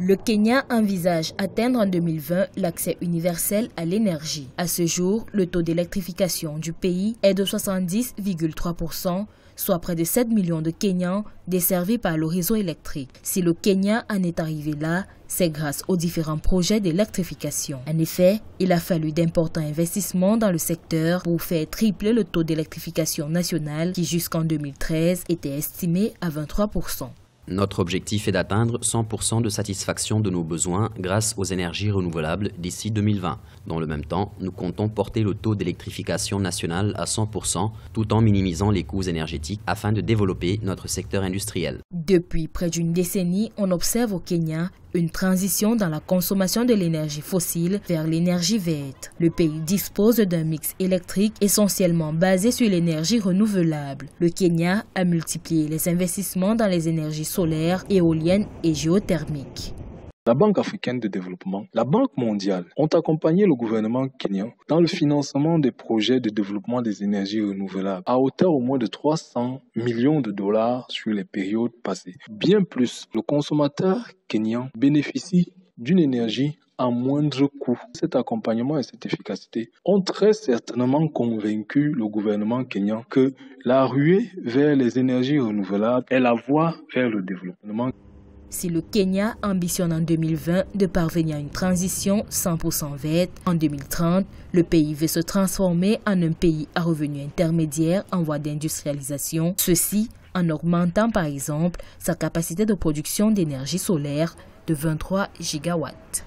Le Kenya envisage atteindre en 2020 l'accès universel à l'énergie. À ce jour, le taux d'électrification du pays est de 70,3%, soit près de 7 millions de Kenyans desservis par le réseau électrique. Si le Kenya en est arrivé là, c'est grâce aux différents projets d'électrification. En effet, il a fallu d'importants investissements dans le secteur pour faire tripler le taux d'électrification national qui jusqu'en 2013 était estimé à 23%. Notre objectif est d'atteindre 100% de satisfaction de nos besoins grâce aux énergies renouvelables d'ici 2020. Dans le même temps, nous comptons porter le taux d'électrification national à 100% tout en minimisant les coûts énergétiques afin de développer notre secteur industriel. Depuis près d'une décennie, on observe au Kenya une transition dans la consommation de l'énergie fossile vers l'énergie verte. Le pays dispose d'un mix électrique essentiellement basé sur l'énergie renouvelable. Le Kenya a multiplié les investissements dans les énergies solaires, éoliennes et géothermiques. La Banque africaine de développement, la Banque mondiale ont accompagné le gouvernement kenyan dans le financement des projets de développement des énergies renouvelables à hauteur au moins de 300 millions de dollars sur les périodes passées. Bien plus, le consommateur kenyan bénéficie d'une énergie à moindre coût. Cet accompagnement et cette efficacité ont très certainement convaincu le gouvernement kenyan que la ruée vers les énergies renouvelables est la voie vers le développement. Si le Kenya ambitionne en 2020 de parvenir à une transition 100% verte, en 2030, le pays veut se transformer en un pays à revenus intermédiaires en voie d'industrialisation, ceci en augmentant par exemple sa capacité de production d'énergie solaire de 23 gigawatts.